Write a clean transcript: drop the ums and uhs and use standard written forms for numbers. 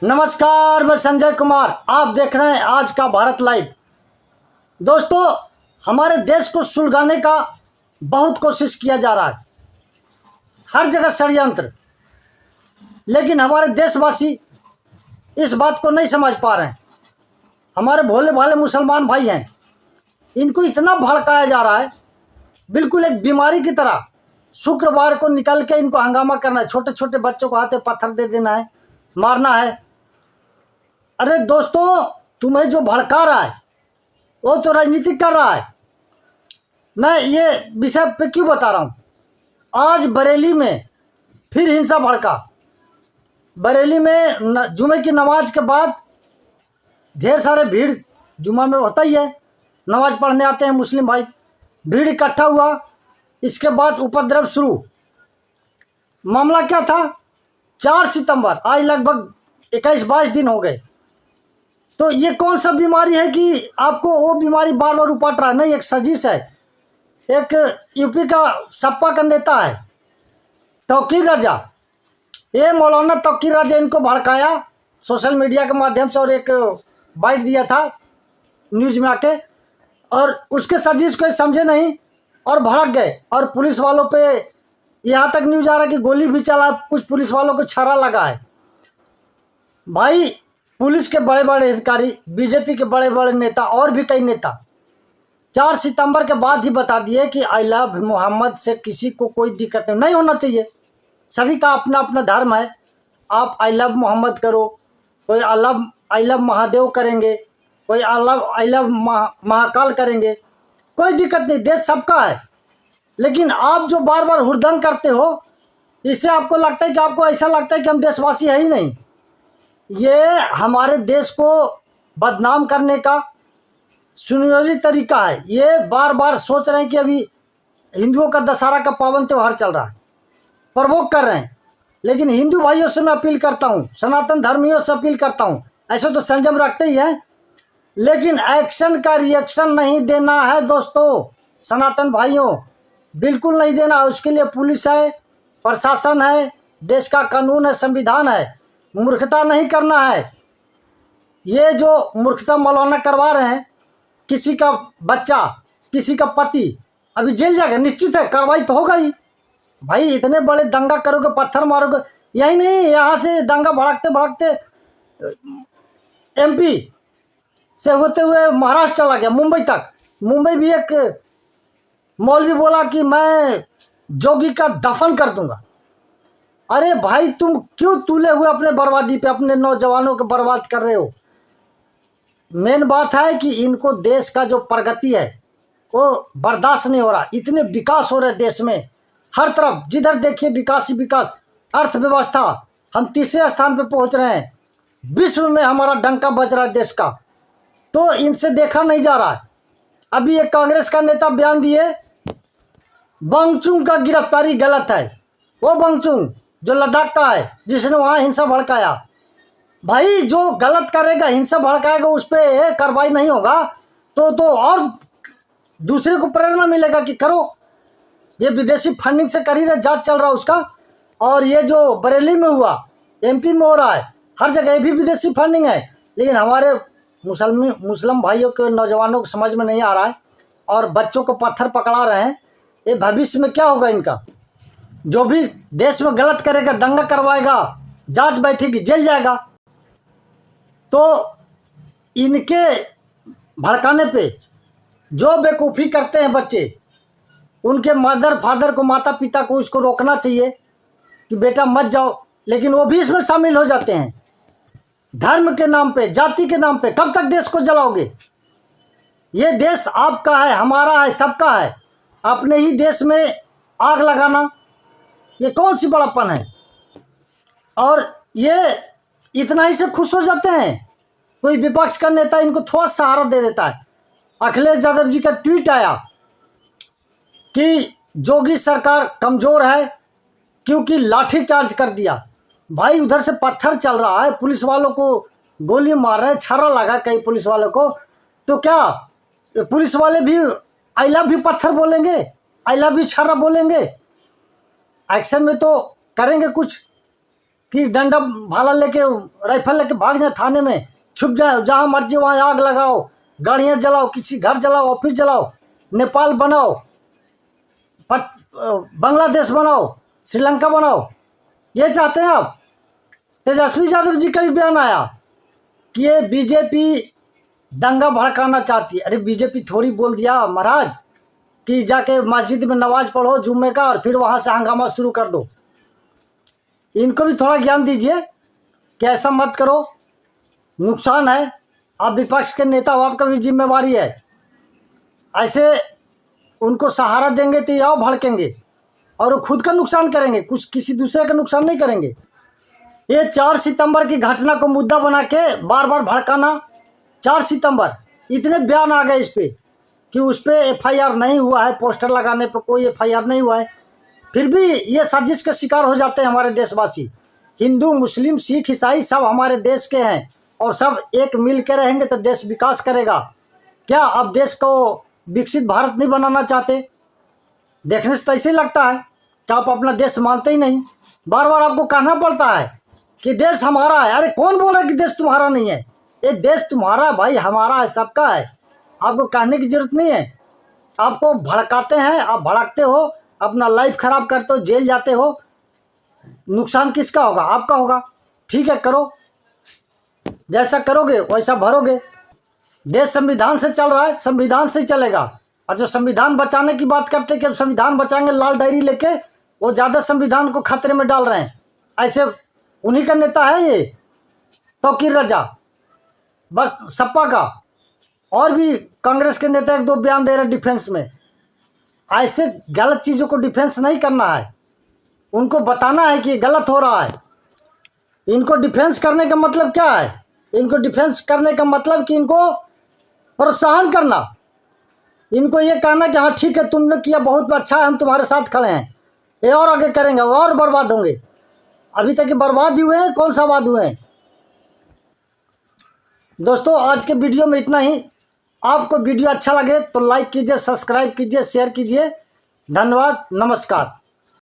नमस्कार, मैं संजय कुमार। आप देख रहे हैं आज का भारत लाइव। दोस्तों, हमारे देश को सुलगाने का बहुत कोशिश किया जा रहा है, हर जगह षड्यंत्र। लेकिन हमारे देशवासी इस बात को नहीं समझ पा रहे हैं। हमारे भोले भाले मुसलमान भाई हैं, इनको इतना भड़काया जा रहा है, बिल्कुल एक बीमारी की तरह। शुक्रवार को निकल के इनको हंगामा करना है, छोटे छोटे बच्चों को हाथे पत्थर दे देना है, मारना है। अरे दोस्तों, तुम्हें जो भड़का रहा है वो तो राजनीति कर रहा है। मैं ये विषय पे क्यों बता रहा हूँ? आज बरेली में फिर हिंसा भड़का। बरेली में जुमे की नमाज के बाद ढेर सारे भीड़, जुमा में होता ही है, नमाज पढ़ने आते हैं मुस्लिम भाई, भीड़ इकट्ठा हुआ। इसके बाद उपद्रव शुरू। मामला क्या था? 4 सितंबर, आज लगभग 21-22 दिन हो गए। तो ये कौन सा बीमारी है कि आपको वो बीमारी बार बार उपट रहा है? नहीं, एक साजिश है। एक यूपी का सपा का नेता है तौकीर राजा, ये मौलाना तौकीर राजा, इनको भड़काया सोशल मीडिया के माध्यम से और एक बाइट दिया था न्यूज में आके, और उसके साजिश को समझे नहीं और भड़क गए। और पुलिस वालों पे यहाँ तक न्यूज आ रहा है कि गोली भी चला, कुछ पुलिस वालों को छारा लगा है। भाई, पुलिस के बड़े बड़े अधिकारी, बीजेपी के बड़े बड़े नेता और भी कई नेता 4 सितंबर के बाद ही बता दिए कि आई लव मोहम्मद से किसी को कोई दिक्कत नहीं होना चाहिए। सभी का अपना अपना धर्म है। आप आई लव मोहम्मद करो, कोई आई लव महादेव करेंगे, कोई आई लव महाकाल करेंगे, कोई दिक्कत नहीं, देश सबका है। लेकिन आप जो बार बार हुड़दंग करते हो, इससे आपको लगता है कि आपको ऐसा लगता है कि हम देशवासी है ही नहीं। ये हमारे देश को बदनाम करने का सुनियोजित तरीका है। ये बार बार सोच रहे हैं कि अभी हिंदुओं का दशहरा का पावन त्यौहार चल रहा है, प्रवोक कर रहे हैं। लेकिन हिंदू भाइयों से मैं अपील करता हूँ, सनातन धर्मियों से अपील करता हूँ, ऐसे तो संयम रखते ही हैं, लेकिन एक्शन का रिएक्शन नहीं देना है दोस्तों। सनातन भाइयों, बिल्कुल नहीं देना। उसके लिए पुलिस है, प्रशासन है, देश का कानून है, संविधान है। मूर्खता नहीं करना है। ये जो मूर्खता मौलाना करवा रहे हैं, किसी का बच्चा, किसी का पति अभी जेल जाएगा, निश्चित है, कार्रवाई तो होगा ही। भाई, इतने बड़े दंगा करोगे, पत्थर मारोगे, यही नहीं, यहाँ से दंगा भड़कते भड़कते एमपी से होते हुए महाराष्ट्र चला गया, मुंबई तक। मुंबई भी एक मौलवी बोला कि मैं जोगी का दफन कर दूंगा। अरे भाई, तुम क्यों तुले हुए अपने बर्बादी पे, अपने नौजवानों को बर्बाद कर रहे हो? मेन बात है कि इनको देश का जो प्रगति है वो बर्दाश्त नहीं हो रहा। इतने विकास हो रहे देश में, हर तरफ जिधर देखिए विकास ही विकास। अर्थव्यवस्था, हम 3रे स्थान पे पहुंच रहे हैं, विश्व में हमारा डंका बज रहा है देश का। तो इनसे देखा नहीं जा रहा है। अभी एक कांग्रेस का नेता बयान दिए, बंगचुंग का गिरफ्तारी गलत है। वो बंगचुंग जो लद्दाख का है, जिसने वहाँ हिंसा भड़काया। भाई, जो गलत करेगा, हिंसा भड़काएगा, उस पर कार्रवाई नहीं होगा तो और दूसरे को प्रेरणा मिलेगा कि करो। ये विदेशी फंडिंग से कर ही रहे, जांच चल रहा है उसका। और ये जो बरेली में हुआ, एमपी में हो रहा है, हर जगह भी विदेशी फंडिंग है। लेकिन हमारे मुस्लिम भाइयों के, नौजवानों को समझ में नहीं आ रहा है, और बच्चों को पत्थर पकड़ा रहे हैं। ये भविष्य में क्या होगा इनका? जो भी देश में गलत करेगा, दंगा करवाएगा, जांच बैठेगी, जेल जाएगा। तो इनके भड़काने पे जो बेवकूफ़ी करते हैं बच्चे, उनके मदर फादर को, माता पिता को उसको रोकना चाहिए कि बेटा मत जाओ। लेकिन वो भी इसमें शामिल हो जाते हैं, धर्म के नाम पे, जाति के नाम पे। कब तक देश को जलाओगे? ये देश आपका है, हमारा है, सबका है। अपने ही देश में आग लगाना, ये कौन सी बड़ापन है? और ये इतना ही से खुश हो जाते हैं। कोई विपक्ष का नेता इनको थोड़ा सहारा दे देता है। अखिलेश यादव जी का ट्वीट आया कि जोगी सरकार कमज़ोर है क्योंकि लाठीचार्ज कर दिया। भाई, उधर से पत्थर चल रहा है, पुलिस वालों को गोली मार रहे हैं, छर्रा लगा कई पुलिस वालों को। तो क्या पुलिस वाले भी आई लव भी पत्थर बोलेंगे, आई लव भी छर्रा बोलेंगे? एक्शन में तो करेंगे कुछ। कि डंडा भाला लेके राइफल लेके भाग जाए थाने में, छुप जाए, जहाँ मर्जी वहाँ आग लगाओ, गाड़ियाँ जलाओ, किसी घर जलाओ, ऑफिस जलाओ, नेपाल बनाओ, बांग्लादेश बनाओ, श्रीलंका बनाओ, ये चाहते हैं आप। तेजस्वी यादव जी का भी बयान आया कि ये बीजेपी दंगा भड़काना चाहती है। अरे बीजेपी थोड़ी बोल दिया महाराज कि जाके मस्जिद में नमाज पढ़ो जुम्मे का और फिर वहाँ से हंगामा शुरू कर दो। इनको भी थोड़ा ज्ञान दीजिए कि ऐसा मत करो, नुकसान है। आप विपक्ष के नेता हो, आपका भी जिम्मेवारी है। ऐसे उनको सहारा देंगे तो ये भड़केंगे और वो खुद का नुकसान करेंगे, कुछ किसी दूसरे का नुकसान नहीं करेंगे। ये 4 सितंबर की घटना को मुद्दा बना के बार बार भड़काना, 4 सितंबर इतने बयान आ गए इस पे कि उस पर FIR नहीं हुआ है, पोस्टर लगाने पे कोई FIR नहीं हुआ है, फिर भी ये साजिश का शिकार हो जाते हैं हमारे देशवासी। हिंदू, मुस्लिम, सिख, ईसाई सब हमारे देश के हैं और सब एक मिल के रहेंगे तो देश विकास करेगा। क्या आप देश को विकसित भारत नहीं बनाना चाहते? देखने से तो ऐसे ही लगता है कि आप अपना देश मानते ही नहीं। बार बार आपको कहना पड़ता है कि देश हमारा है। अरे कौन बोला कि देश तुम्हारा नहीं है? ये देश तुम्हारा भाई, हमारा है, सबका है। आपको कहने की जरूरत नहीं है। आपको भड़काते हैं, आप भड़कते हो, अपना लाइफ खराब करते हो, जेल जाते हो। नुकसान किसका होगा? आपका होगा। ठीक है, करो, जैसा करोगे वैसा भरोगे। देश संविधान से चल रहा है, संविधान से चलेगा। और जो संविधान बचाने की बात करते कि अब संविधान बचाएंगे लाल डायरी लेके, वो ज़्यादा संविधान को खतरे में डाल रहे हैं। ऐसे उन्हीं का नेता है ये तौकीर रजा, बस सपा का। और भी कांग्रेस के नेता 1-2 बयान दे रहे डिफेंस में। ऐसे गलत चीज़ों को डिफेंस नहीं करना है, उनको बताना है कि गलत हो रहा है। इनको डिफेंस करने का मतलब क्या है? इनको डिफेंस करने का मतलब कि इनको प्रोत्साहन करना, इनको ये कहना कि हाँ ठीक है तुमने किया, बहुत अच्छा है, हम तुम्हारे साथ खड़े हैं, ये और आगे करेंगे और बर्बाद होंगे। अभी तक ये बर्बाद ही हुए हैं, कौन सा आबाद हुए हैं? दोस्तों आज के वीडियो में इतना ही। आपको वीडियो अच्छा लगे तो लाइक कीजिए, सब्सक्राइब कीजिए, शेयर कीजिए। धन्यवाद, नमस्कार।